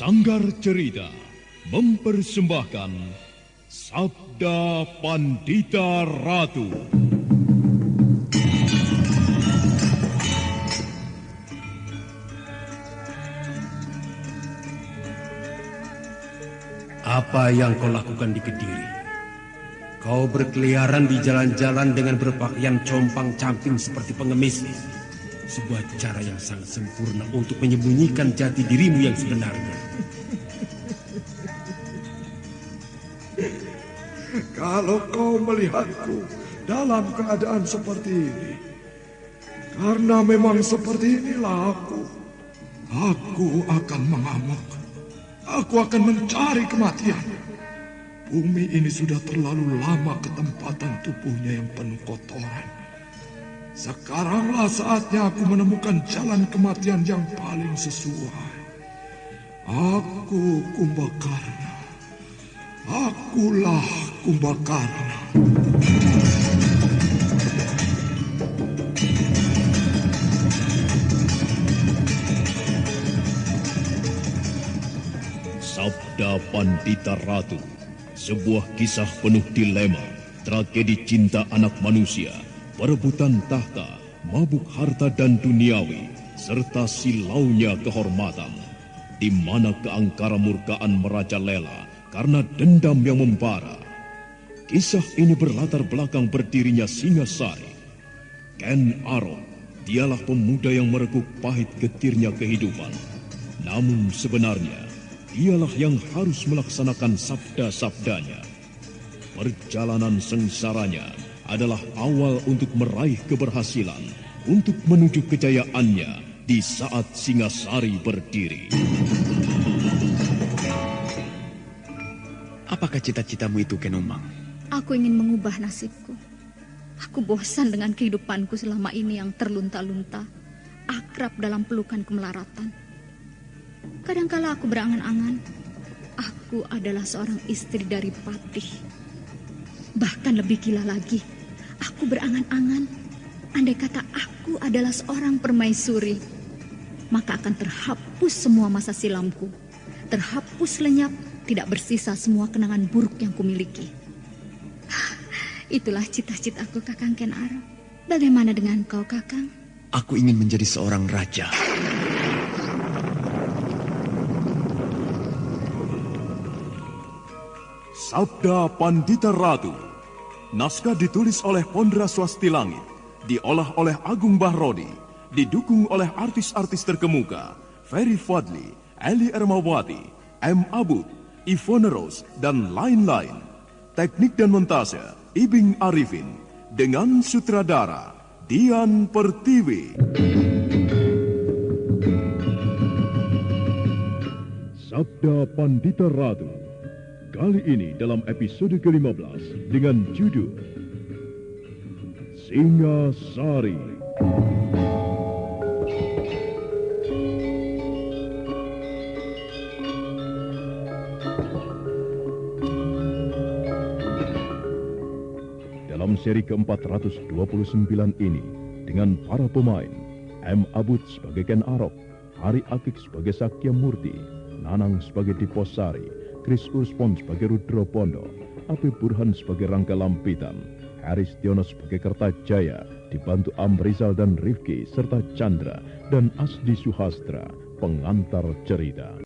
Sanggar Cerita mempersembahkan Sabda Pandita Ratu. Apa yang kau lakukan di Kediri? Kau berkeliaran di jalan-jalan dengan berpakaian compang-camping seperti pengemis. Sebuah cara yang sangat sempurna untuk menyembunyikan jati dirimu yang sebenarnya. Kalau kau melihatku dalam keadaan seperti ini, karena memang seperti inilah aku akan mengamuk. Aku akan mencari kematian. Bumi ini sudah terlalu lama ketempatan tubuhnya yang penuh kotoran. Sekaranglah saatnya aku menemukan jalan kematian yang paling sesuai. Aku Kumbakarna. Akulah Kumbakarna. Sabda Pandita Ratu, sebuah kisah penuh dilema, tragedi cinta anak manusia, perebutan tahta, mabuk harta dan duniawi, serta silaunya kehormatan, di mana keangkara murkaan merajalela karena dendam yang membara. Kisah ini berlatar belakang berdirinya Singasari. Ken Arok, dialah pemuda yang merekuk pahit getirnya kehidupan. Namun sebenarnya, dialah yang harus melaksanakan sabda-sabdanya. Perjalanan sengsaranya adalah awal untuk meraih keberhasilan, untuk menuju kejayaannya di saat Singasari berdiri. Apakah cita-citamu itu, Kenomang? Aku ingin mengubah nasibku. Aku bosan dengan kehidupanku selama ini yang terlunta-lunta, akrab dalam pelukan kemelaratan. Kadangkala aku berangan-angan, aku adalah seorang istri dari Patih. Bahkan lebih gila lagi, aku berangan-angan, andai kata aku adalah seorang permaisuri, maka akan terhapus semua masa silamku. Terhapus lenyap, tidak bersisa semua kenangan buruk yang kumiliki. Itulah cita-citaku, Kakang Ken Arok. Bagaimana dengan kau, Kakang? Aku ingin menjadi seorang raja. Sabda Pandita Ratu. Naskah ditulis oleh Pondra Swasti Langit, diolah oleh Agung Bahrodi, didukung oleh artis-artis terkemuka Ferry Fadli, Eli Ermawati, M. Abud, Ivone Rose, dan lain-lain. Teknik dan montase Ibing Arifin, dengan sutradara Dian Pertiwi. Sabda Pandita Ratu. Kali ini dalam episode ke-15 dengan judul Singasari. Dalam seri ke-429 ini, dengan para pemain M. Abud sebagai Ken Arok, Hari Akik sebagai Sakya Murti, Nanang sebagai Diposari, Kris Urspon sebagai Rudro Pondo, Api Burhan sebagai Rangga Lampitan, Haris Tiono sebagai Kertajaya, dibantu Amrizal dan Rifki, serta Chandra dan Asdi Suhastra, pengantar cerita.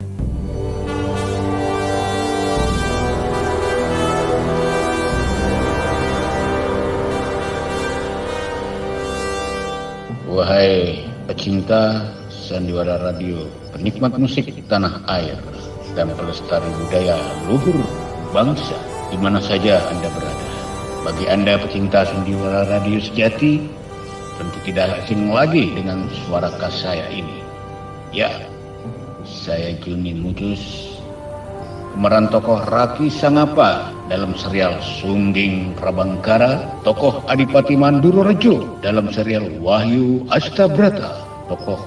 Wahai pecinta sandiwara radio, penikmat musik tanah air, dan pelestari budaya luhur bangsa di mana saja Anda berada. Bagi Anda pecinta sandiwara radio sejati, tentu tidak asing lagi dengan suara khas saya ini. Ya, saya Juni Mujus, pemeran tokoh Raki Sangapa dalam serial Sungging Prabangkara, tokoh Adipati Manduro Rejo dalam serial Wahyu Astabrata, tokoh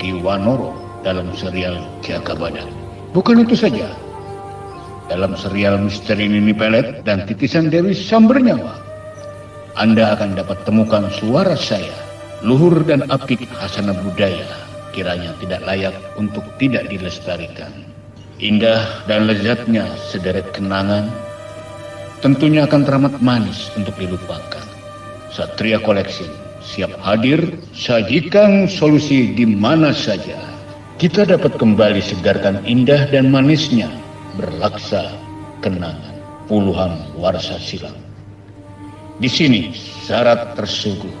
Kiwanoro dalam serial Jaga Badan. Bukan itu saja, dalam serial Misteri Nini Pelet dan Titisan Dewi Sambernyawa, Anda akan dapat temukan suara saya, luhur dan apik khasana budaya, kiranya tidak layak untuk tidak dilestarikan. Indah dan lezatnya sederet kenangan tentunya akan teramat manis untuk dilupakan. Satria Collection siap hadir sajikan solusi di mana saja. Kita dapat kembali segarkan indah dan manisnya berlaksa kenangan puluhan warsa silam. Di sini syarat tersuguh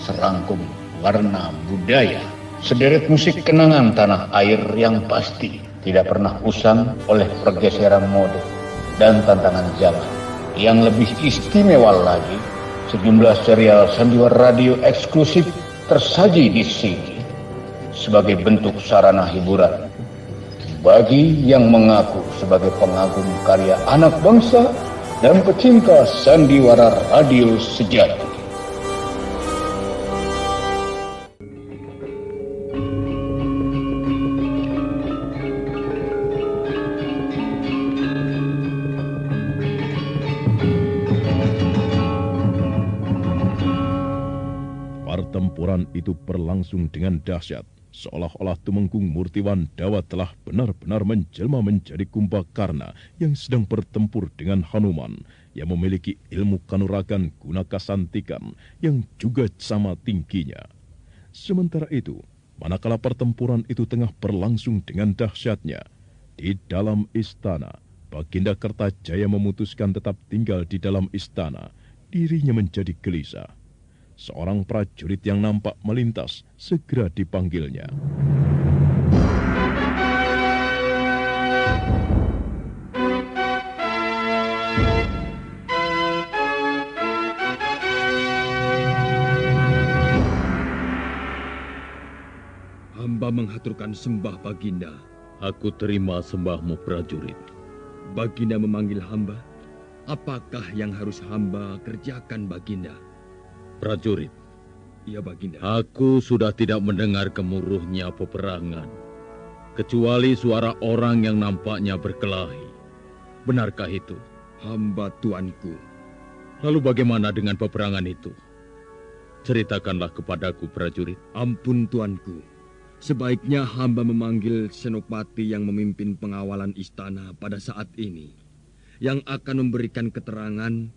serangkum warna budaya, sederet musik kenangan tanah air yang pasti tidak pernah usang oleh pergeseran mode dan tantangan zaman. Yang lebih istimewa lagi, sejumlah serial sandiwara radio eksklusif tersaji di sini sebagai bentuk sarana hiburan bagi yang mengaku sebagai pengagum karya anak bangsa dan pecinta sandiwara radio sejati. Pertempuran itu berlangsung dengan dahsyat, seolah-olah Tumenggung Murtiwandawa telah benar-benar menjelma menjadi Kumbakarna yang sedang bertempur dengan Hanuman yang memiliki ilmu kanuragan guna kasantikan yang juga sama tingginya. Sementara itu, manakala pertempuran itu tengah berlangsung dengan dahsyatnya, di dalam istana, Baginda Kertajaya memutuskan tetap tinggal di dalam istana. Dirinya menjadi gelisah. Seorang prajurit yang nampak melintas segera dipanggilnya. Hamba menghaturkan sembah Baginda. Aku terima sembahmu, prajurit. Baginda memanggil hamba. Apakah yang harus hamba kerjakan, Baginda? Prajurit, iya Baginda. Aku sudah tidak mendengar gemuruhnya peperangan, kecuali suara orang yang nampaknya berkelahi. Benarkah itu? Hamba tuanku. Lalu bagaimana dengan peperangan itu? Ceritakanlah kepadaku, prajurit. Ampun tuanku. Sebaiknya hamba memanggil senopati yang memimpin pengawalan istana pada saat ini, yang akan memberikan keterangan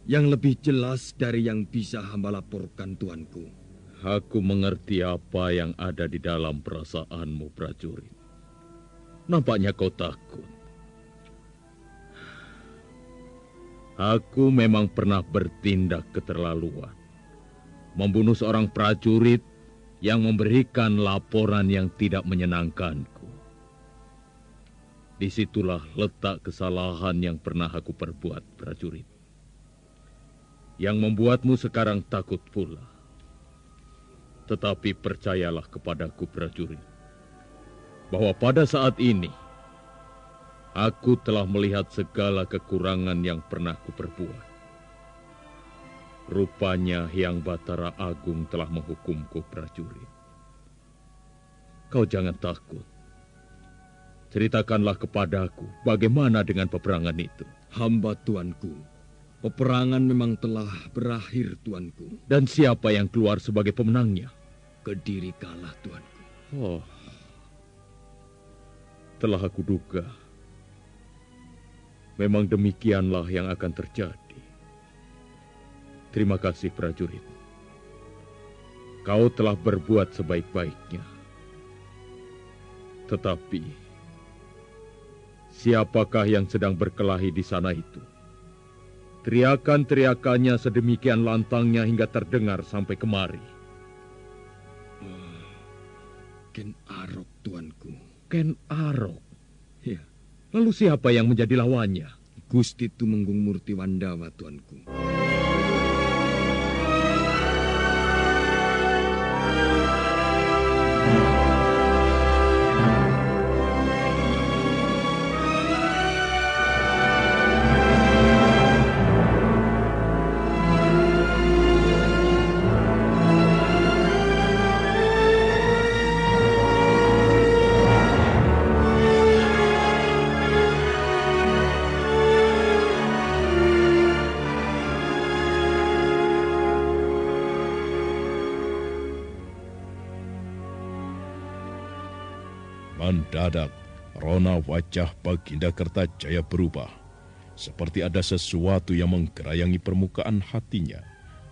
yang lebih jelas dari yang bisa hamba laporkan, tuanku. Aku mengerti apa yang ada di dalam perasaanmu, prajurit. Nampaknya kau takut. Aku memang pernah bertindak keterlaluan, membunuh seorang prajurit yang memberikan laporan yang tidak menyenangkanku. Disitulah letak kesalahan yang pernah aku perbuat, prajurit, yang membuatmu sekarang takut pula. Tetapi percayalah kepadaku, prajurit, bahwa pada saat ini aku telah melihat segala kekurangan yang pernah kuperbuat. Rupanya Hyang Batara Agung telah menghukumku, prajurit. Kau jangan takut. Ceritakanlah kepadaku bagaimana dengan peperangan itu. Hamba tuanku. Peperangan memang telah berakhir, tuanku. Dan siapa yang keluar sebagai pemenangnya? Kediri kalah, tuanku. Oh, telah aku duga. Memang demikianlah yang akan terjadi. Terima kasih, prajurit. Kau telah berbuat sebaik-baiknya. Tetapi, siapakah yang sedang berkelahi di sana itu? Teriakan-teriakannya sedemikian lantangnya hingga terdengar sampai kemari. Ken Arok, tuanku. Ken Arok? Ya. Lalu siapa yang menjadi lawannya? Gusti Tumenggung Murtiwandawa, tuanku. Mendadak, Rona wajah Baginda Kertajaya berubah. Seperti ada sesuatu yang menggerayangi permukaan hatinya.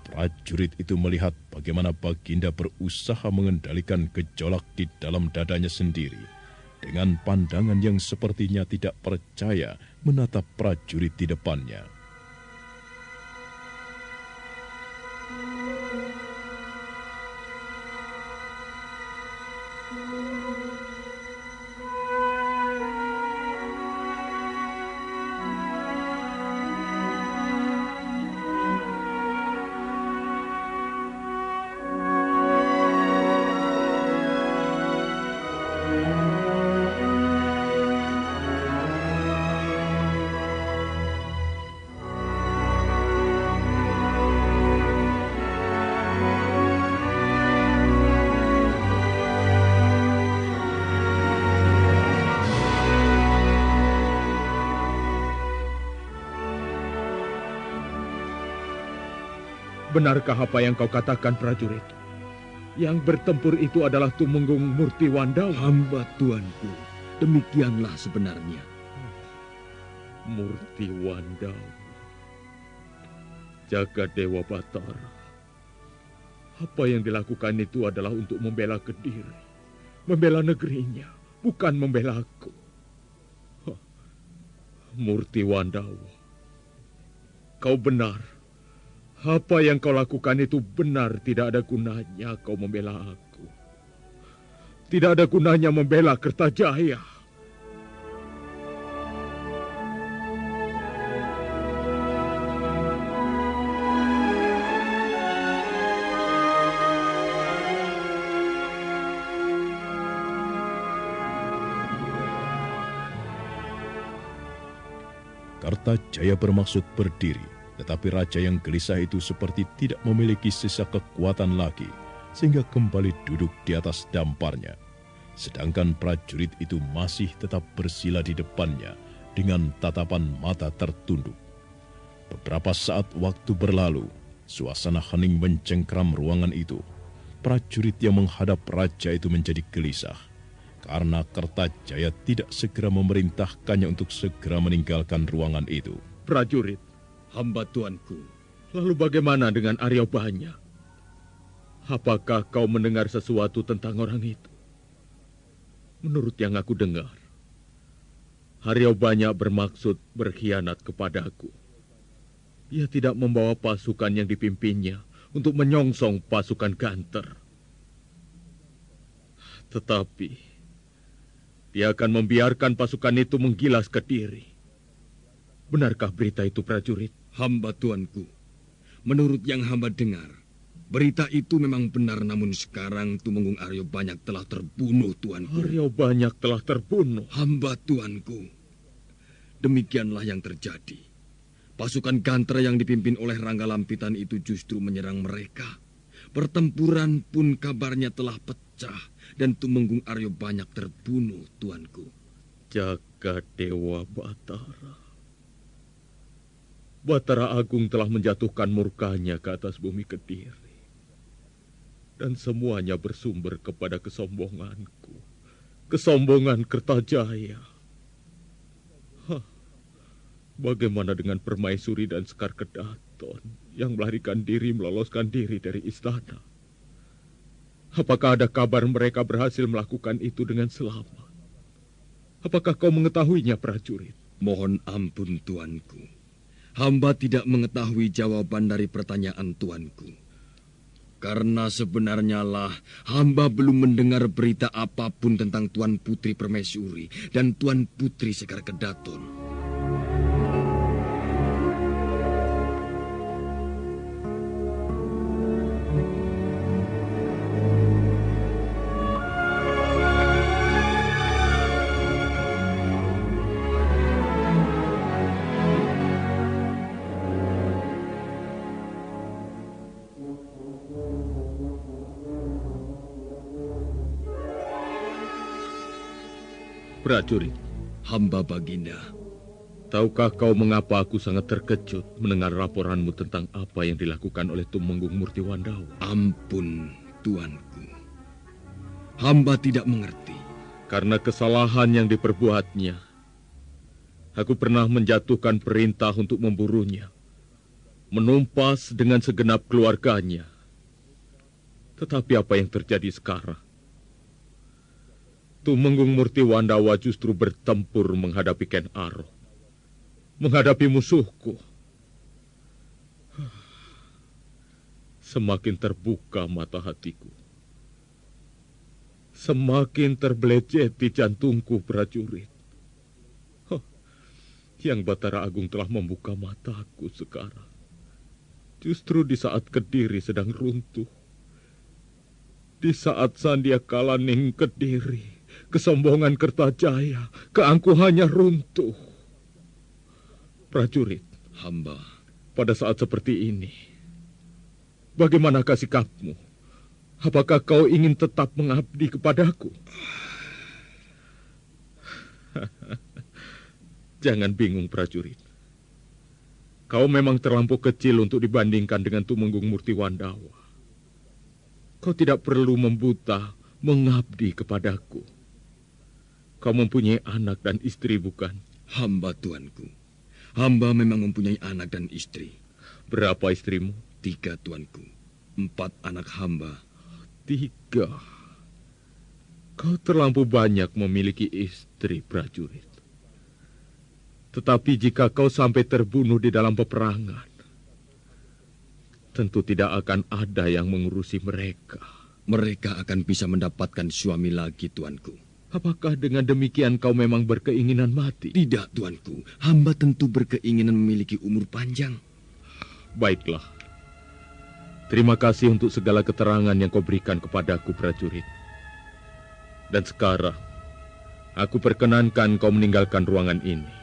Prajurit itu melihat bagaimana Baginda berusaha mengendalikan gejolak di dalam dadanya sendiri. Dengan pandangan yang sepertinya tidak percaya menatap prajurit di depannya. Benarkah apa yang kau katakan, prajurit? Yang bertempur itu adalah Tumenggung Murtiwandawa. Hamba tuanku, demikianlah sebenarnya. Murtiwandawa, Jagadewa Batara. Apa yang dilakukan itu adalah untuk membela Kediri, membela negerinya, bukan membela aku. Murtiwandawa, kau benar. Apa yang kau lakukan itu benar, tidak ada gunanya kau membela aku. Tidak ada gunanya membela Kertajaya. Kertajaya bermaksud berdiri. Tetapi raja yang gelisah itu seperti tidak memiliki sisa kekuatan lagi, sehingga kembali duduk di atas damparnya. Sedangkan prajurit itu masih tetap bersila di depannya dengan tatapan mata tertunduk. Beberapa saat waktu berlalu, suasana hening mencengkram ruangan itu. Prajurit yang menghadap raja itu menjadi gelisah, karena Kertajaya tidak segera memerintahkannya untuk segera meninggalkan ruangan itu. Prajurit, Hamba tuanku. lalu bagaimana dengan Arya Banyak? Apakah kau mendengar sesuatu tentang orang itu? Menurut yang aku dengar, Arya Banyak bermaksud berkhianat kepadaku. Ia tidak membawa pasukan yang dipimpinnya untuk menyongsong pasukan Ganter. Tetapi dia akan membiarkan pasukan itu menggilas Kediri. Benarkah berita itu, prajurit? Hamba tuanku, menurut yang hamba dengar, berita itu memang benar, namun sekarang Tumenggung Arya Banyak telah terbunuh, tuanku. Arya Banyak telah terbunuh? Hamba tuanku, demikianlah yang terjadi. Pasukan Ganter yang dipimpin oleh Rangga Lampitan itu justru menyerang mereka. Pertempuran pun kabarnya telah pecah dan Tumenggung Arya Banyak terbunuh, tuanku. Jagadewa Batara. Batara Agung telah menjatuhkan murkanya ke atas bumi Kediri. Dan semuanya bersumber kepada kesombonganku. Kesombongan Kertajaya. Bagaimana dengan Permaisuri dan Sekar Kedaton yang melarikan diri, meloloskan diri dari istana? Apakah ada kabar mereka berhasil melakukan itu dengan selamat? Apakah kau mengetahuinya, prajurit? Mohon ampun, tuanku. Hamba tidak mengetahui jawaban dari pertanyaan tuanku. Karena sebenarnya lah, hamba belum mendengar berita apapun tentang Tuan Putri Permaisuri dan Tuan Putri Sekar Kedaton. Prajurit, hamba Baginda. Tahukah kau mengapa aku sangat terkejut mendengar laporanmu tentang apa yang dilakukan oleh Tumenggung Murtiwandawa? Ampun, tuanku. Hamba tidak mengerti. Karena kesalahan yang diperbuatnya, aku pernah menjatuhkan perintah untuk memburunya, menumpas dengan segenap keluarganya. Tetapi apa yang terjadi sekarang? Tumenggung Murti Wandawa justru bertempur menghadapi Ken Arok, menghadapi musuhku. Semakin terbuka mata hatiku, semakin terbeleceti jantungku, prajurit. Yang Batara Agung telah membuka mataku sekarang. Justru di saat Kediri sedang runtuh. Di saat Sandiakala Ning Kediri, kesombongan Kertajaya, keangkuhannya runtuh. Prajurit, hamba. Pada saat seperti ini, bagaimanakah sikapmu? Apakah kau ingin tetap mengabdi kepadaku? Jangan bingung, prajurit. Kau memang terlampau kecil untuk dibandingkan dengan Tumenggung Murti Wandawa. Kau tidak perlu membuta mengabdi kepadaku. Kau mempunyai anak dan istri, bukan? Hamba, tuanku. Hamba memang mempunyai anak dan istri. Berapa istrimu? 3, tuanku. 4 anak hamba. 3. Kau terlampau banyak memiliki istri, prajurit. Tetapi jika kau sampai terbunuh di dalam peperangan, tentu tidak akan ada yang mengurusi mereka. Mereka akan bisa mendapatkan suami lagi, tuanku. Apakah dengan demikian kau memang berkeinginan mati? Tidak, tuanku. Hamba tentu berkeinginan memiliki umur panjang. Baiklah. Terima kasih untuk segala keterangan yang kau berikan kepadaku, prajurit. Dan sekarang, aku perkenankan kau meninggalkan ruangan ini.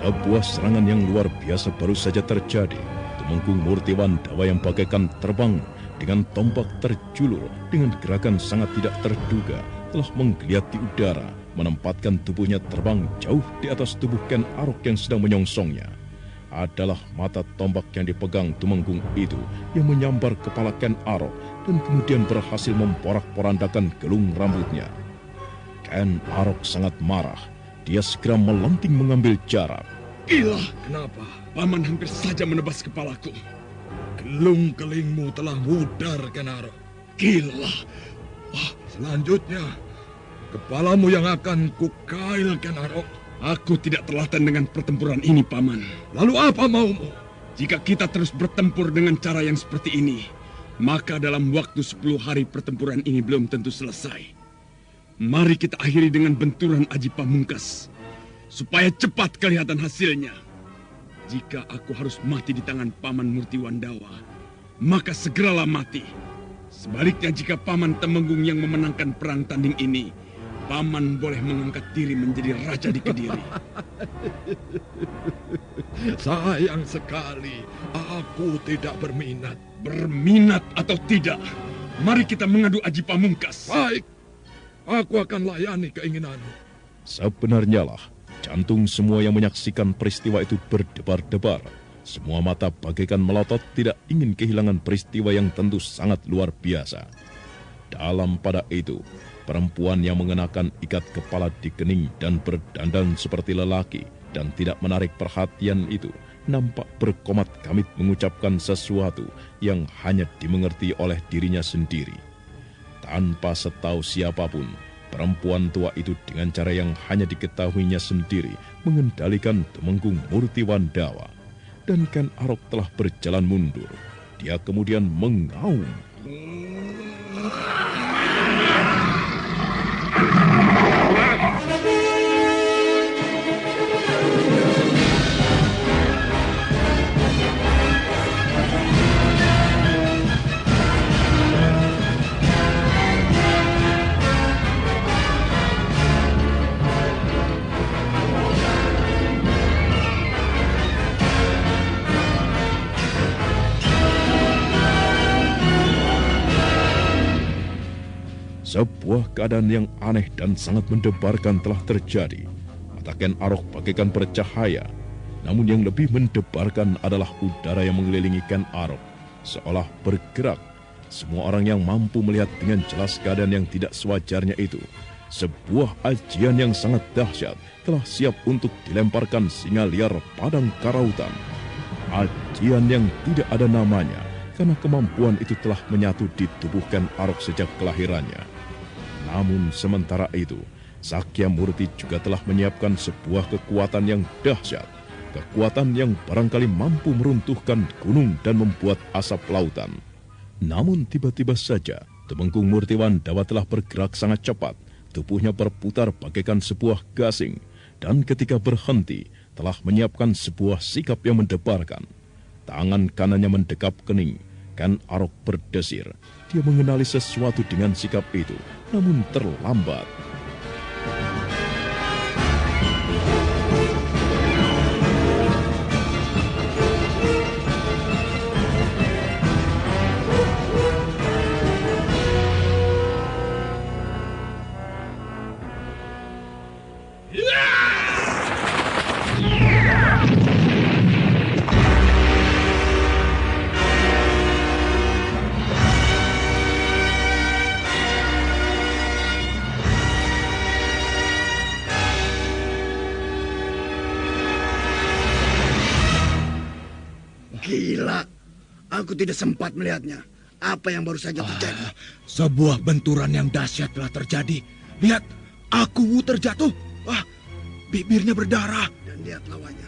Sebuah serangan yang luar biasa baru saja terjadi. Tumenggung Murti Wandawa yang bagaikan terbang dengan tombak terjulur dengan gerakan sangat tidak terduga telah menggeliat di udara, menempatkan tubuhnya terbang jauh di atas tubuh Ken Arok yang sedang menyongsongnya. Adalah mata tombak yang dipegang Tumenggung itu yang menyambar kepala Ken Arok dan kemudian berhasil memporak-porandakan gelung rambutnya. Ken Arok sangat marah. Dia segera melenting mengambil jarak. Gila, kenapa? Paman hampir saja menebas kepalaku. Gelung kelingmu telah mudar, Ken Arok. Gila. Wah, selanjutnya, kepalamu yang akan kukail, Ken Arok. Aku tidak telaten dengan pertempuran ini, Paman. Lalu apa maumu? Jika kita terus bertempur dengan cara yang seperti ini, maka dalam waktu 10 hari pertempuran ini belum tentu selesai. Mari kita akhiri dengan benturan Aji Pamungkas, supaya cepat kelihatan hasilnya. Jika aku harus mati di tangan Paman Murti Wandawa, maka segeralah mati. Sebaliknya jika Paman Temenggung yang memenangkan perang tanding ini, Paman boleh mengangkat diri menjadi raja di Kediri. Sayang sekali, aku tidak berminat. Berminat atau tidak, mari kita mengadu Aji Pamungkas. Baik. Aku akan layani keinginanmu. Sebenarnya lah, jantung semua yang menyaksikan peristiwa itu berdebar-debar. Semua mata bagaikan melotot tidak ingin kehilangan peristiwa yang tentu sangat luar biasa. Dalam pada itu, perempuan yang mengenakan ikat kepala di kening dan berdandan seperti lelaki dan tidak menarik perhatian itu nampak berkomat kamit mengucapkan sesuatu yang hanya dimengerti oleh dirinya sendiri. Tanpa setahu siapapun, perempuan tua itu dengan cara yang hanya diketahuinya sendiri mengendalikan Tumenggung Murti Wandawa. Dan Ken Arok telah berjalan mundur. Dia kemudian mengaum. Sebuah keadaan yang aneh dan sangat mendebarkan telah terjadi. Mata Ken Arok bagaikan bercahaya, namun yang lebih mendebarkan adalah udara yang mengelilingi Ken Arok, seolah bergerak. Semua orang yang mampu melihat dengan jelas keadaan yang tidak sewajarnya itu. Sebuah ajian yang sangat dahsyat telah siap untuk dilemparkan singa liar padang karautan. Ajian yang tidak ada namanya, karena kemampuan itu telah menyatu di tubuh Ken Arok sejak kelahirannya. Namun sementara itu, Sakya Murti juga telah menyiapkan sebuah kekuatan yang dahsyat. Kekuatan yang barangkali mampu meruntuhkan gunung dan membuat asap lautan. Namun tiba-tiba saja, Tumenggung Murti Wandawa telah bergerak sangat cepat. Tubuhnya berputar bagaikan sebuah gasing. Dan ketika berhenti, telah menyiapkan sebuah sikap yang mendebarkan. Tangan kanannya mendekap kening. Ken Arok berdesir. Dia mengenali sesuatu dengan sikap itu, namun terlambat. Gila, aku tidak sempat melihatnya. Apa yang baru saja terjadi? Sebuah benturan yang dahsyat telah terjadi. Lihat, aku terjatuh. Wah, bibirnya berdarah. Dan lihat lawannya,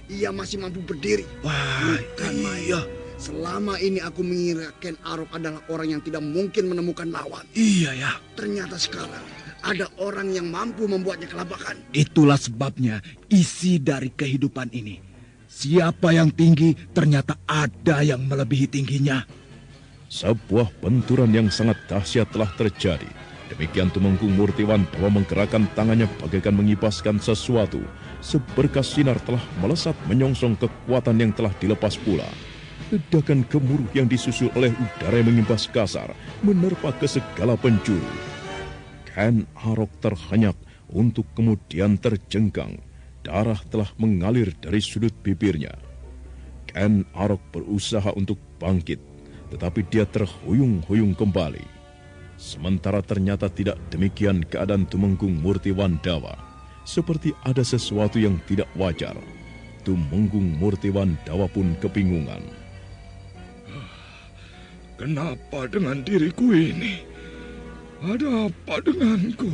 ia masih mampu berdiri. Wah, bukan iya. main. Selama ini aku mengira Ken Arok adalah orang yang tidak mungkin menemukan lawan. Iya ya. Ternyata sekarang ada orang yang mampu membuatnya kelabakan. Itulah sebabnya isi dari kehidupan ini. Siapa yang tinggi, ternyata ada yang melebihi tingginya. Sebuah benturan yang sangat dahsyat telah terjadi. Demikian Tumenggung Murti Wandawa menggerakkan tangannya bagaikan mengibaskan sesuatu. Seberkas sinar telah melesat menyongsong kekuatan yang telah dilepas pula. Ledakan gemuruh yang disusul oleh udara yang mengimbas kasar menerpa ke segala penjuru. Ken Arok terhenyak untuk kemudian terjengkang. Darah telah mengalir dari sudut bibirnya. Ken Arok berusaha untuk bangkit, tetapi dia terhuyung-huyung kembali. Sementara ternyata tidak demikian keadaan Tumenggung Murti Wandawa. Seperti ada sesuatu yang tidak wajar. Tumenggung Murti Wandawa pun kebingungan. Kenapa dengan diriku ini? Ada apa denganku?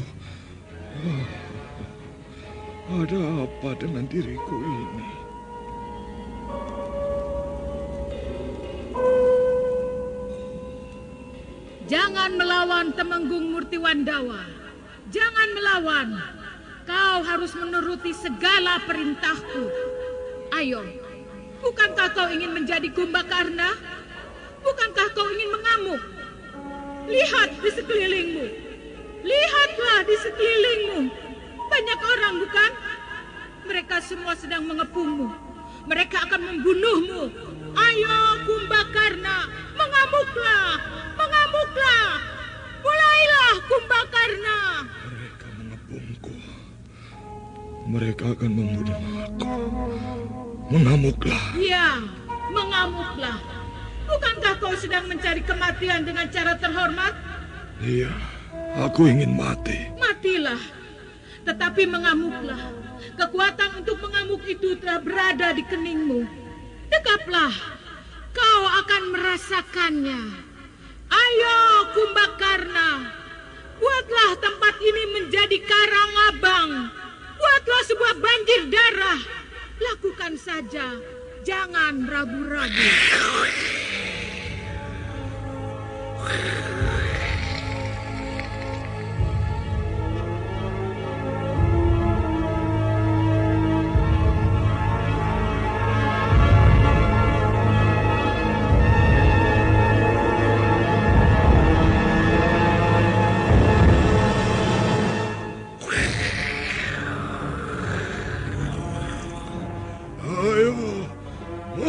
Ada apa dengan diriku ini? Jangan melawan Tumenggung Murti Wandawa. Jangan melawan. Kau harus menuruti segala perintahku. Ayo, bukankah kau ingin menjadi Kumbakarna? Bukankah kau ingin mengamuk? Lihat di sekelilingmu. Lihatlah di sekelilingmu. Banyak orang, bukan? Mereka semua sedang mengepungmu. Mereka akan membunuhmu. Ayo, Kumbakarna, mengamuklah, mengamuklah. Mulailah, Kumbakarna. Mereka mengepungku. Mereka akan membunuh aku. Mengamuklah. Ya, mengamuklah. Bukankah kau sedang mencari kematian dengan cara terhormat? Iya, aku ingin mati. Matilah. Tetapi mengamuklah. Kekuatan untuk mengamuk itu telah berada di keningmu. Dekaplah. Kau akan merasakannya. Ayo, Kumbakarna. Buatlah tempat ini menjadi Karangabang. Buatlah sebuah banjir darah. Lakukan saja. Jangan ragu-ragu.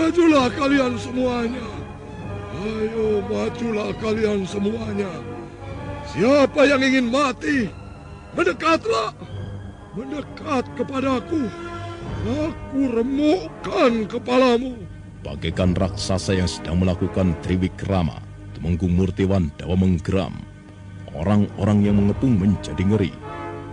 Majulah kalian semuanya. Ayo, majulah kalian semuanya. Siapa yang ingin mati? Mendekatlah. Mendekat kepadaku. Aku remukkan kepalamu. Bagaikan raksasa yang sedang melakukan triwikrama, Tumenggung Murtiwandawa menggeram. Orang-orang yang mengepung menjadi ngeri.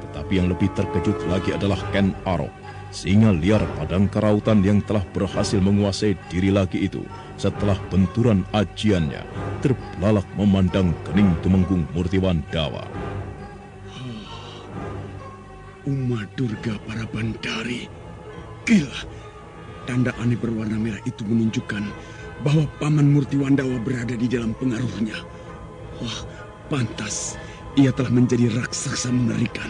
Tetapi yang lebih terkejut lagi adalah Ken Arok, singa liar padang karautan yang telah berhasil menguasai diri lagi itu setelah benturan ajiannya terbelalak memandang kening Tumenggung Murtiwandawa. Uma Durga para Bandari. Gila, tanda aneh berwarna merah itu menunjukkan bahwa Paman Murtiwandawa berada di dalam pengaruhnya. Wah, pantas ia telah menjadi raksasa mengerikan.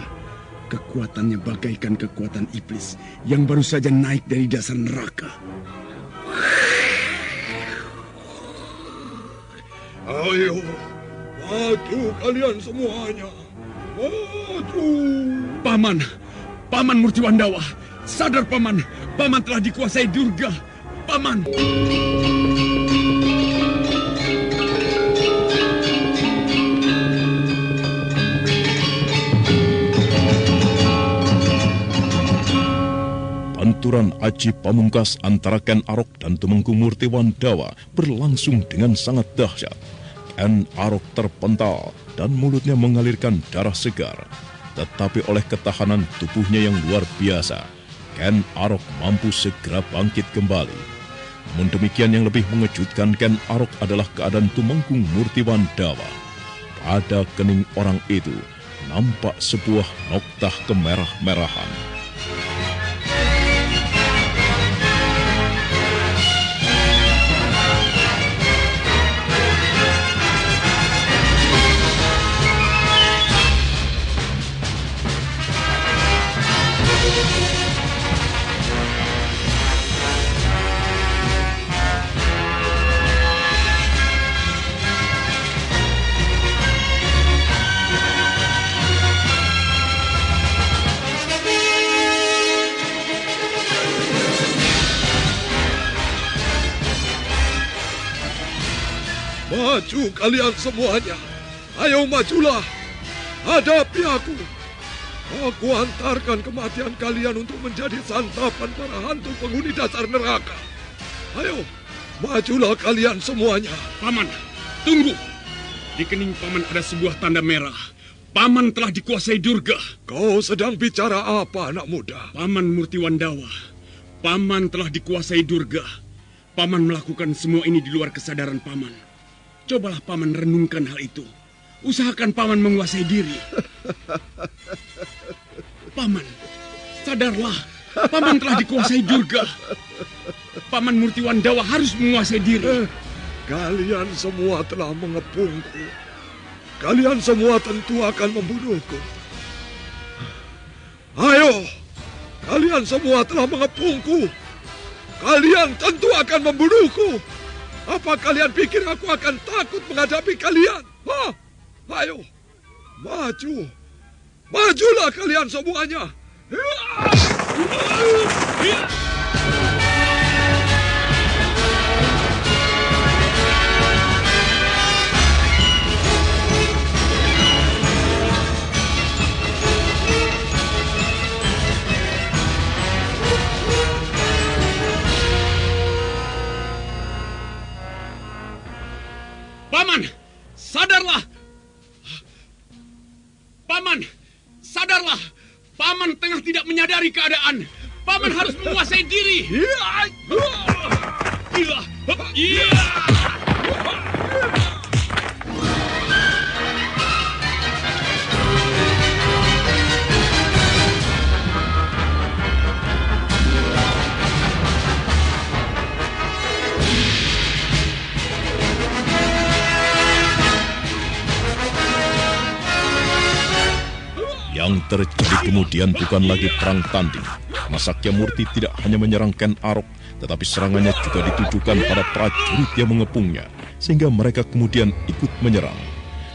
Kekuatannya bagaikan kekuatan iblis yang baru saja naik dari dasar neraka. Ayo, maju kalian semuanya. Maju. Paman Murtiwandawa, sadar Paman. Paman telah dikuasai Durga. Paman. Benturan aji pamungkas antara Ken Arok dan Tumenggung Murtiwandawa berlangsung dengan sangat dahsyat. Ken Arok terpental dan mulutnya mengalirkan darah segar. Tetapi oleh ketahanan tubuhnya yang luar biasa, Ken Arok mampu segera bangkit kembali. Namun demikian yang lebih mengejutkan Ken Arok adalah keadaan Tumenggung Murtiwandawa. Pada kening orang itu nampak sebuah noktah kemerah-merahan. Maju kalian semuanya. Ayo majulah. Hadapi aku. Aku antarkan kematian kalian untuk menjadi santapan para hantu penghuni dasar neraka. Ayo, majulah kalian semuanya. Paman, tunggu. Di kening Paman ada sebuah tanda merah. Paman telah dikuasai Durga. Kau sedang bicara apa, anak muda? Paman Murtiwandawa. Paman telah dikuasai Durga. Paman melakukan semua ini di luar kesadaran Paman. Cobalah Paman renungkan hal itu. Usahakan Paman menguasai diri. Paman, sadarlah. Paman telah dikuasai Durga. Paman Murtiwandawa harus menguasai diri. Kalian semua telah mengepungku. Kalian semua tentu akan membunuhku. Ayo, kalian semua telah mengepungku. Kalian tentu akan membunuhku. Apa kalian pikir aku akan takut menghadapi kalian? Hah? Ayo, maju. Majulah kalian semuanya. Paman, sadarlah. Paman, sadarlah. Paman tengah tidak menyadari keadaan. Paman harus menguasai diri. Gila. Yang terjadi kemudian bukan lagi perang tanding. Sakyamurti tidak hanya menyerang Ken Arok, tetapi serangannya juga ditujukan pada prajurit yang mengepungnya, sehingga mereka kemudian ikut menyerang.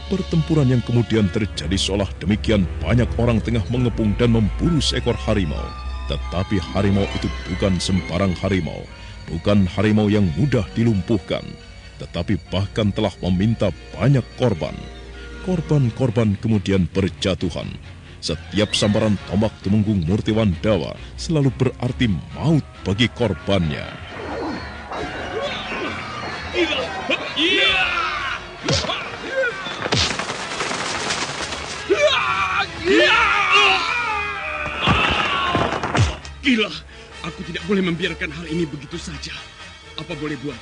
Pertempuran yang kemudian terjadi seolah demikian banyak orang tengah mengepung dan memburu seekor harimau. Tetapi harimau itu bukan sembarang harimau, bukan harimau yang mudah dilumpuhkan, tetapi bahkan telah meminta banyak korban. Korban-korban kemudian berjatuhan. Setiap sambaran tombak Tumenggung Murti Wandawa selalu berarti maut bagi korbannya. Gila, aku tidak boleh membiarkan hal ini begitu saja. Apa boleh buat?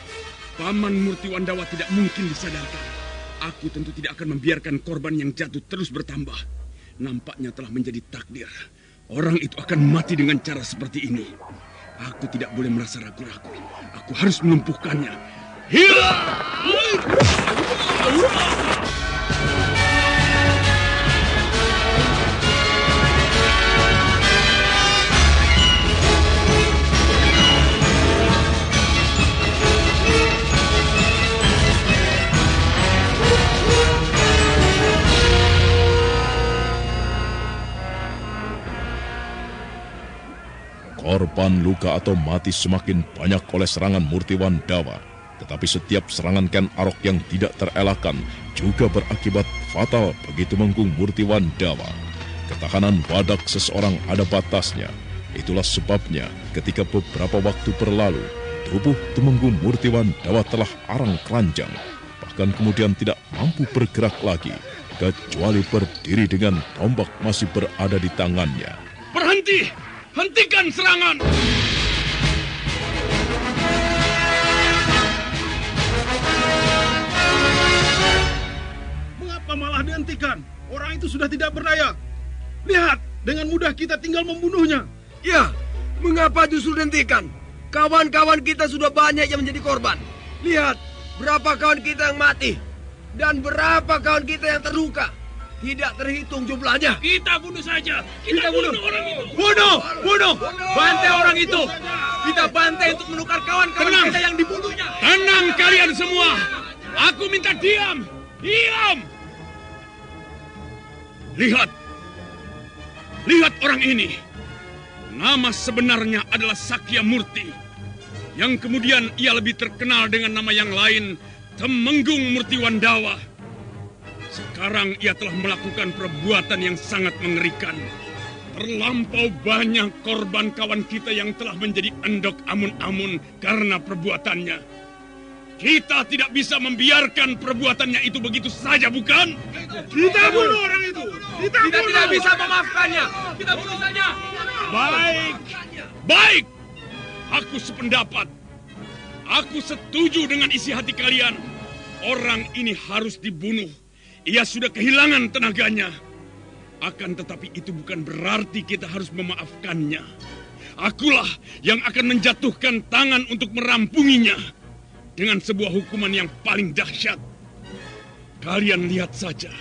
Paman Murti Wandawa tidak mungkin disadarkan. Aku tentu tidak akan membiarkan korban yang jatuh terus bertambah. Nampaknya telah menjadi takdir. Orang itu akan mati dengan cara seperti ini. Aku tidak boleh merasa ragu-ragu. Aku harus melumpuhkannya. Korban luka atau mati semakin banyak oleh serangan Murti Wandawa. Tetapi setiap serangan Ken Arok yang tidak terelakkan juga berakibat fatal bagi Tumenggung Murti Wandawa. Ketahanan wadak seseorang ada batasnya. Itulah sebabnya ketika beberapa waktu berlalu, tubuh Tumenggung Murti Wandawa telah arang keranjang. Bahkan kemudian tidak mampu bergerak lagi, kecuali berdiri dengan tombak masih berada di tangannya. Berhenti! Hentikan serangan! Mengapa malah dihentikan? Orang itu sudah tidak berdaya. Lihat, dengan mudah kita tinggal membunuhnya. Ya, mengapa justru dihentikan? Kawan-kawan kita sudah banyak yang menjadi korban. Lihat, berapa kawan kita yang mati. Dan berapa kawan kita yang terluka. Tidak terhitung jumlahnya. Kita bunuh saja. Kita bunuh orang itu. Bunuh! Bantai orang itu. Kita bantai untuk menukar kawan-kawan kita yang dibunuhnya. Tenang kalian semua. Aku minta diam. Diam! Lihat orang ini. Nama sebenarnya adalah Sakya Murti. Yang kemudian ia lebih terkenal dengan nama yang lain, Tumenggung Murti Wandawa. Sekarang ia telah melakukan perbuatan yang sangat mengerikan. Terlampau banyak korban kawan kita yang telah menjadi endok amun-amun karena perbuatannya. Kita tidak bisa membiarkan perbuatannya itu begitu saja, bukan? Kita bunuh orang itu. Kita tidak bisa memaafkannya. Kita bunuh saja. Baik. Aku sependapat. Aku setuju dengan isi hati kalian. Orang ini harus dibunuh. Ia sudah kehilangan tenaganya. Akan tetapi itu bukan berarti kita harus memaafkannya. Akulah yang akan menjatuhkan tangan untuk merampunginya. Dengan sebuah hukuman yang paling dahsyat. Kalian lihat saja.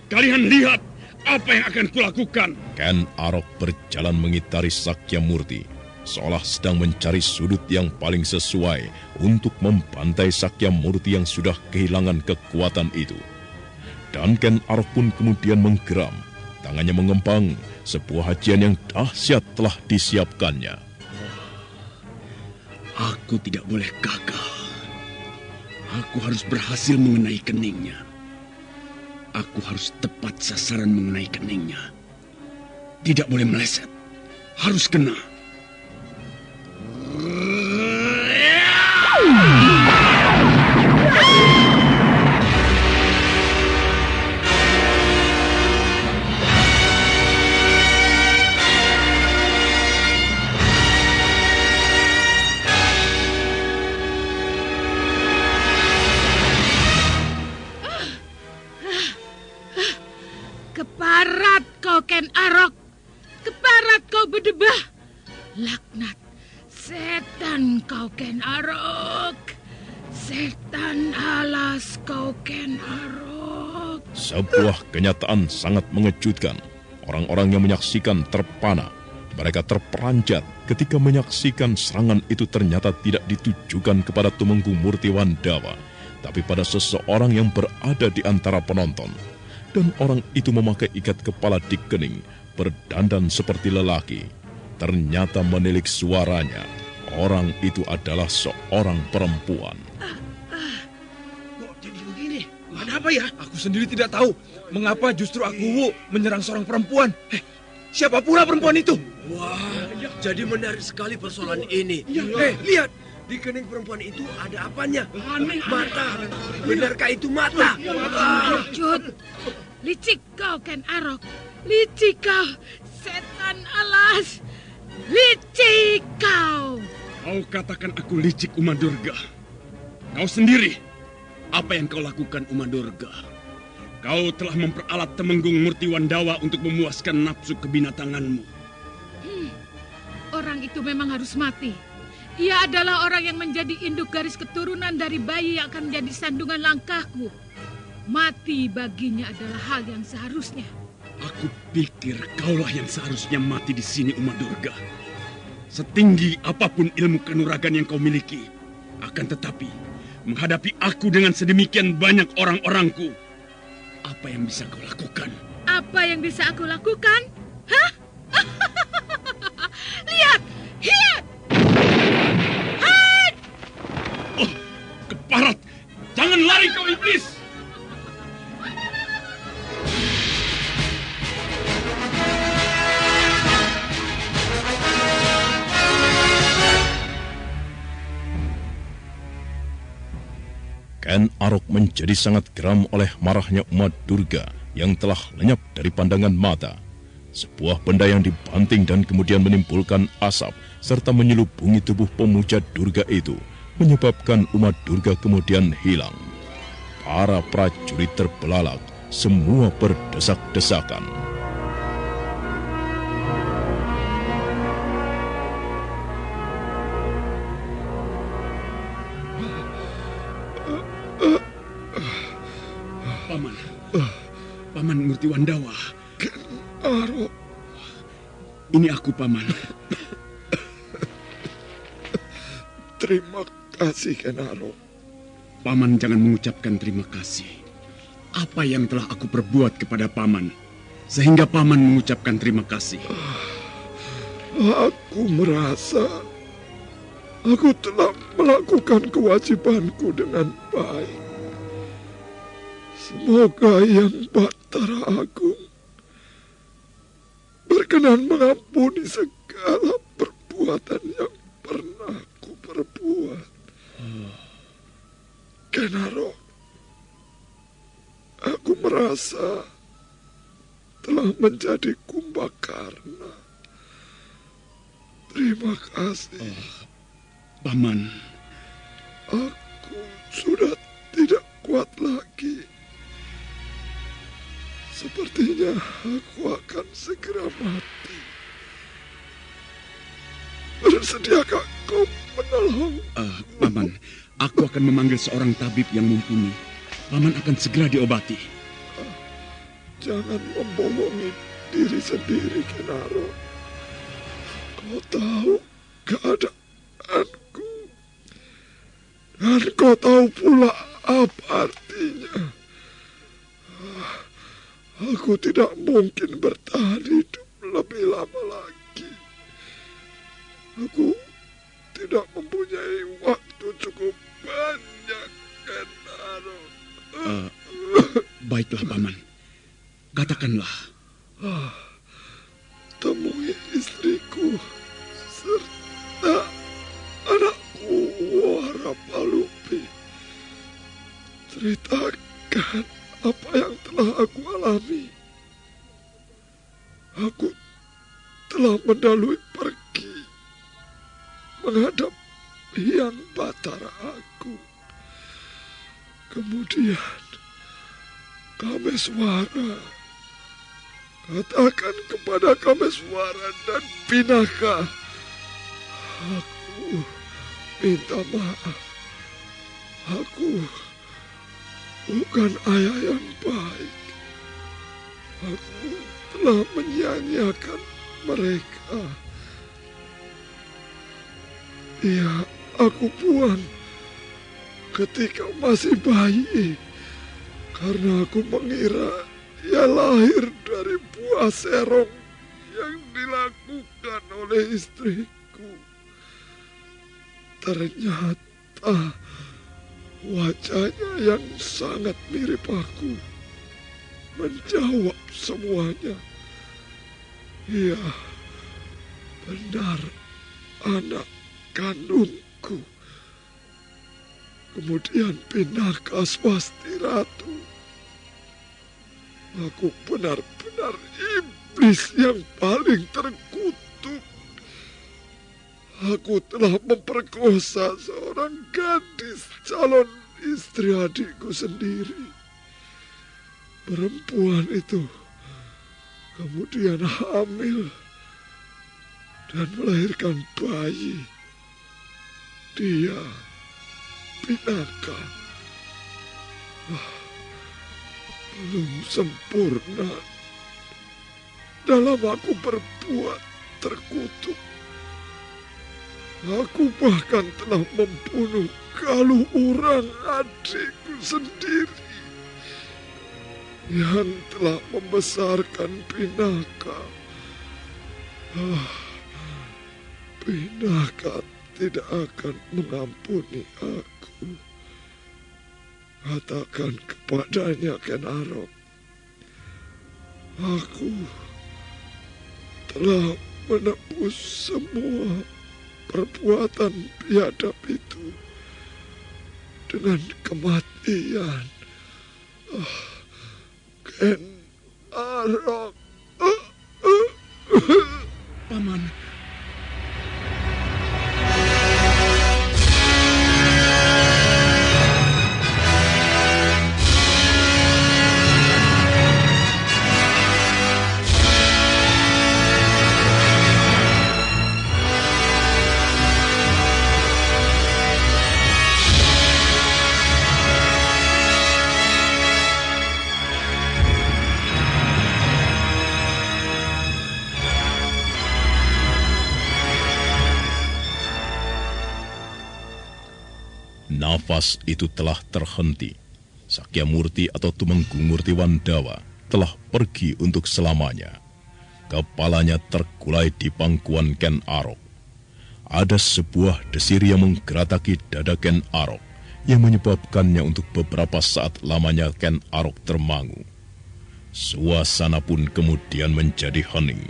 Kalian lihat apa yang akan kulakukan. Ken Arok berjalan mengitari Sakya Murti, seolah sedang mencari sudut yang paling sesuai untuk membantai Sakya Murti yang sudah kehilangan kekuatan itu. Dan Ken Arok pun kemudian menggeram. Tangannya mengempang, sebuah hajian yang dahsyat telah disiapkannya. Aku tidak boleh gagal. Aku harus berhasil mengenai keningnya. Aku harus tepat sasaran mengenai keningnya. Tidak boleh meleset. Harus kena. Keparat kau, Ken Arok. Keparat kau berdebah. Laknat. Setan kau, Ken Arok. Setan alas kau, Ken Arok. Sebuah kenyataan sangat mengejutkan. Orang-orang yang menyaksikan terpana. Mereka terperanjat ketika menyaksikan serangan itu ternyata tidak ditujukan kepada Tumenggung Murti Wandawa, tapi pada seseorang yang berada di antara penonton. Dan orang itu memakai ikat kepala di kening, berdandan seperti lelaki. Ternyata menilik suaranya, orang itu adalah seorang perempuan. Kok jadi begini? Ada apa ya? Aku sendiri tidak tahu. Mengapa justru aku menyerang seorang perempuan? Siapa pula perempuan itu? Wah, jadi menarik sekali persoalan ini. Lihat, di kening perempuan itu ada apanya? Mata. Benarkah itu mata? Cut, licik kau Ken Arok. Licik kau, setan alas. Licik kau. Kau katakan aku licik, Uma Durga. Kau sendiri, apa yang kau lakukan, Uma Durga? Kau telah memperalat Temenggung Murti Wandawa untuk memuaskan nafsu kebinatanganmu. Orang itu memang harus mati. Ia adalah orang yang menjadi induk garis keturunan dari bayi yang akan menjadi sandungan langkahku. Mati baginya adalah hal yang seharusnya. Aku pikir kaulah yang seharusnya mati di sini, Uma Durga. Setinggi apapun ilmu kanuragan yang kau miliki, akan tetapi menghadapi aku dengan sedemikian banyak orang-orangku, apa yang bisa kau lakukan? Apa yang bisa aku lakukan? Hah? Lihat! Lihat! Hai! Oh, keparat! Jangan lari kau iblis! Ken Arok menjadi sangat geram oleh marahnya Uma Durga yang telah lenyap dari pandangan mata. Sebuah benda yang dibanting dan kemudian menimbulkan asap serta menyelubungi tubuh pemuja Durga itu menyebabkan Uma Durga kemudian hilang. Para prajurit terbelalak, semua berdesak-desakan. Paman Murti Wandawa. Ken Arok. Ini aku, Paman. Terima kasih, Ken Arok. Paman jangan mengucapkan terima kasih. Apa yang telah aku perbuat kepada Paman, sehingga Paman mengucapkan terima kasih? Aku merasa aku telah melakukan kewajibanku dengan baik. Semoga Yang Batara Agung berkenan mengampuni segala perbuatan yang pernah aku perbuat. Ken Arok, aku merasa telah menjadi Kumbakarna. Terima kasih. Paman. Aku sudah tidak kuat lagi. Sepertinya aku akan segera mati. Bersediakah kau menolong? Paman, aku akan memanggil seorang tabib yang mumpuni. Paman akan segera diobati. Jangan membohongi diri sendiri, Ken Arok. Kau tahu keadaanku. Dan kau tahu pula apa artinya. Aku tidak mungkin bertahan hidup lebih lama lagi. Aku tidak mempunyai waktu cukup banyak, Ken Arok. Baiklah, Paman. Katakanlah. Temui istriku serta anakku Warapalupi. Ceritakan apa yang telah aku alami. Aku telah mendalui pergi menghadap Hyang Batara Agung. Kemudian Kameswara. Katakan kepada Kameswara dan Pinaka, aku minta maaf. Aku bukan ayah yang baik. Aku telah menyia-nyiakan mereka. Ya, aku buang ketika masih bayi. Karena aku mengira ia lahir dari buah serong yang dilakukan oleh istriku. Ternyata wajahnya yang sangat mirip aku. menjawab semuanya. Ia benar anak kandungku. Kemudian Pinaka Swasti Ratu. Aku benar-benar iblis yang paling terkutuk. Aku telah memperkosa seorang gadis calon istri adikku sendiri. Perempuan itu kemudian hamil dan melahirkan bayi. Dia Pinaka. Belum sempurna dalam aku berbuat terkutuk. Aku bahkan telah membunuh Galuhurang adikku sendiri yang telah membesarkan Pinaka. Pinaka tidak akan mengampuni aku. Katakan kepadanya, Ken Arok. Aku telah menebus semua perbuatan biadab itu dengan kematian. Ken Arok. Paman. Nafas itu telah terhenti. Sakyamurti atau Tumenggung Murti Wandawa telah pergi untuk selamanya. Kepalanya terkulai di pangkuan Ken Arok. Ada sebuah desir yang menggerataki dada Ken Arok yang menyebabkannya untuk beberapa saat lamanya Ken Arok termangu. Suasana pun kemudian menjadi hening.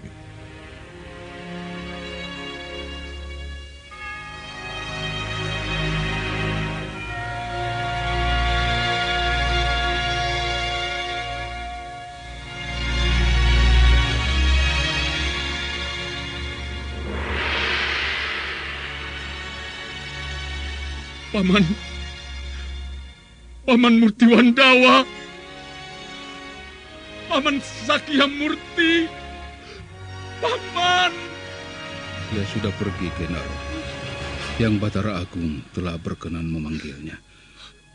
Paman Murti Wandawa, Paman Sakyamurti, Paman. Dia sudah pergi, Ken Arok. Yang Batara Agung telah berkenan memanggilnya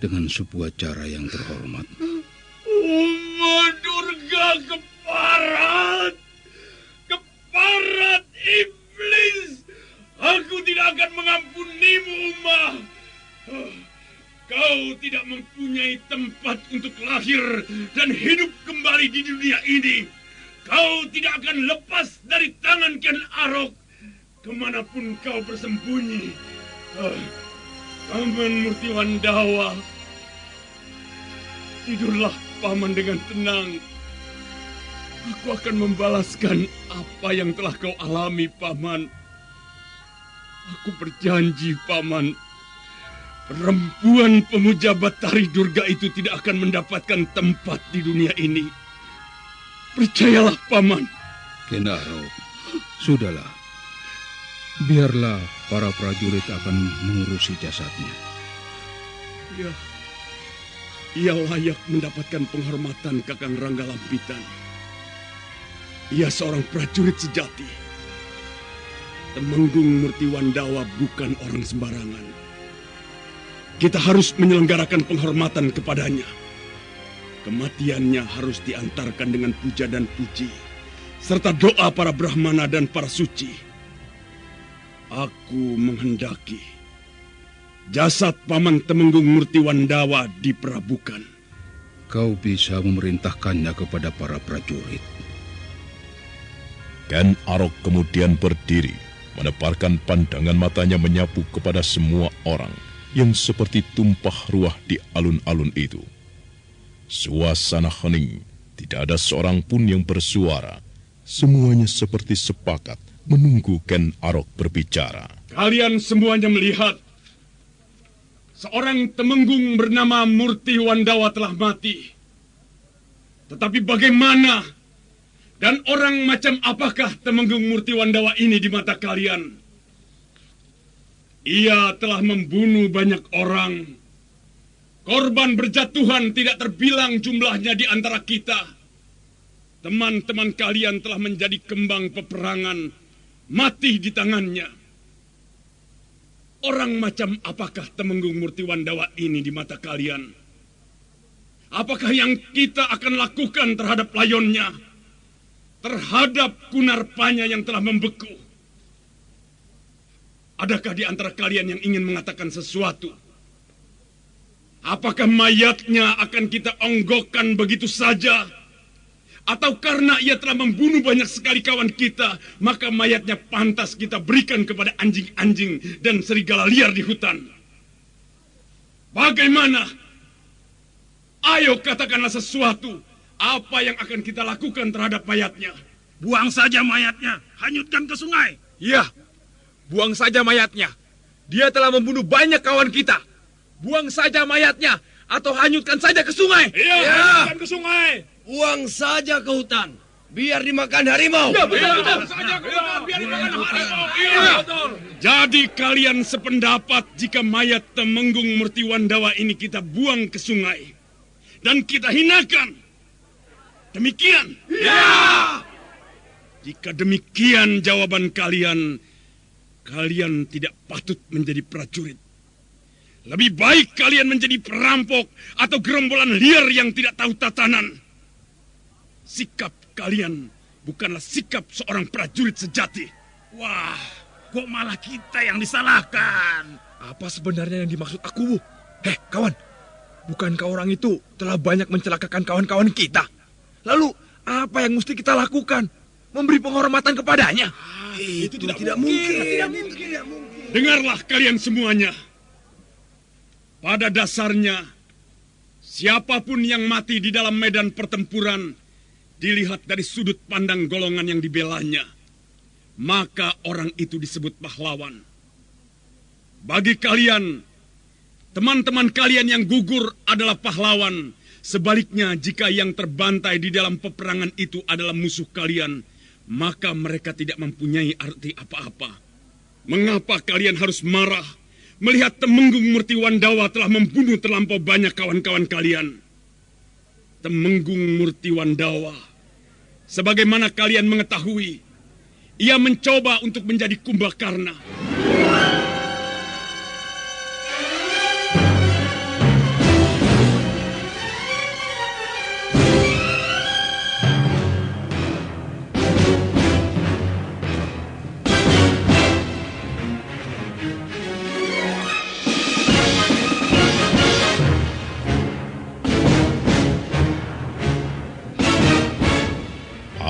dengan sebuah cara yang terhormat. Uma Durga keparat iblis. Aku tidak akan mengampunimu, Uma. Kau tidak mempunyai tempat untuk lahir dan hidup kembali di dunia ini. Kau tidak akan lepas dari tangan Ken Arok kemanapun kau bersembunyi. Paman Murti Wandawa, tidurlah Paman dengan tenang. Aku akan membalaskan apa yang telah kau alami, Paman. Aku berjanji, Paman. Perempuan pemuja Batari Durga itu tidak akan mendapatkan tempat di dunia ini. Percayalah, Paman. Ken Arok, sudahlah. Biarlah para prajurit akan mengurusi jasadnya. Ya, ia layak mendapatkan penghormatan Kakang Rangga Lampitan. Ia seorang prajurit sejati. Tumenggung Murti Wandawa bukan orang sembarangan. Kita harus menyelenggarakan penghormatan kepadanya. Kematiannya harus diantarkan dengan puja dan puji, serta doa para Brahmana dan para suci. Aku menghendaki jasad Paman Tumenggung Murti Wandawa diperabukan. Kau bisa memerintahkannya kepada para prajurit. Ken Arok kemudian berdiri, menebarkan pandangan matanya menyapu kepada semua orang yang seperti tumpah ruah di alun-alun itu. Suasana hening Tidak ada seorang pun yang bersuara. Semuanya seperti sepakat menunggu Ken Arok berbicara. Kalian semuanya melihat seorang temenggung bernama Murti Wandawa telah mati. Tetapi bagaimana dan orang macam apakah temenggung Murti Wandawa ini di mata kalian? Ia telah membunuh banyak orang. Korban berjatuhan tidak terbilang jumlahnya di antara kita. Teman-teman kalian telah menjadi kembang peperangan, mati di tangannya. Orang macam apakah temenggung Murti Wandawa ini di mata kalian? Apakah yang kita akan lakukan terhadap layonnya? Terhadap Kunarpanya yang telah membeku? Adakah di antara kalian yang ingin mengatakan sesuatu? Apakah mayatnya akan kita onggokkan begitu saja? Atau karena ia telah membunuh banyak sekali kawan kita, maka mayatnya pantas kita berikan kepada anjing-anjing dan serigala liar di hutan? Bagaimana? Ayo katakanlah sesuatu. Apa yang akan kita lakukan terhadap mayatnya? Buang saja mayatnya, hanyutkan ke sungai. Iya, buang saja mayatnya. Dia telah membunuh banyak kawan kita. Buang saja mayatnya, atau hanyutkan saja ke sungai. Iya, hanyutkan ke sungai. Buang saja ke hutan, biar dimakan harimau. Ya, betul. Saja ke hutan, biar dimakan harimau. Iya, betul. Jadi kalian sependapat jika mayat temenggung Murti Wandawa ini kita buang ke sungai dan kita hinakan. Demikian? Ya. Jika demikian jawaban kalian, kalian tidak patut menjadi prajurit. Lebih baik kalian menjadi perampok atau gerombolan liar yang tidak tahu tatanan. Sikap kalian bukanlah sikap seorang prajurit sejati. Wah, kok malah kita yang disalahkan? Apa sebenarnya yang dimaksud aku? Kawan, bukankah orang itu telah banyak mencelakakan kawan-kawan kita? Lalu, apa yang mesti kita lakukan? Memberi penghormatan kepadanya? Itu tidak mungkin. Tidak mungkin. Dengarlah kalian semuanya. Pada dasarnya, siapapun yang mati di dalam medan pertempuran dilihat dari sudut pandang golongan yang dibelanya, maka orang itu disebut pahlawan. Bagi kalian, teman-teman kalian yang gugur adalah pahlawan. Sebaliknya, jika yang terbantai di dalam peperangan itu adalah musuh kalian, maka mereka tidak mempunyai arti apa-apa. Mengapa kalian harus marah melihat temenggung Murti Wandawa telah membunuh terlampau banyak kawan-kawan kalian? Temenggung Murti Wandawa, sebagaimana kalian mengetahui, ia mencoba untuk menjadi Kumbakarna.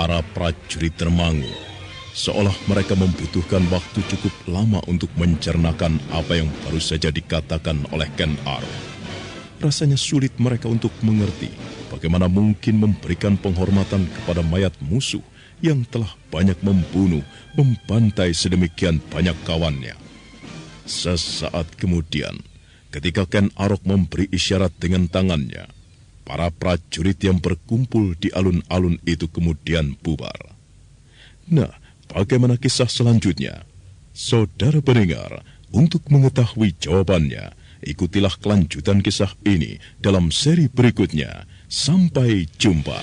Para prajurit termangu, seolah mereka membutuhkan waktu cukup lama untuk mencernakan apa yang baru saja dikatakan oleh Ken Arok. Rasanya sulit mereka untuk mengerti bagaimana mungkin memberikan penghormatan kepada mayat musuh yang telah banyak membunuh, membantai sedemikian banyak kawannya. Sesaat kemudian, ketika Ken Arok memberi isyarat dengan tangannya, para prajurit yang berkumpul di alun-alun itu kemudian bubar. Nah, bagaimana kisah selanjutnya? Saudara pendengar, untuk mengetahui jawabannya, ikutilah kelanjutan kisah ini dalam seri berikutnya. Sampai jumpa.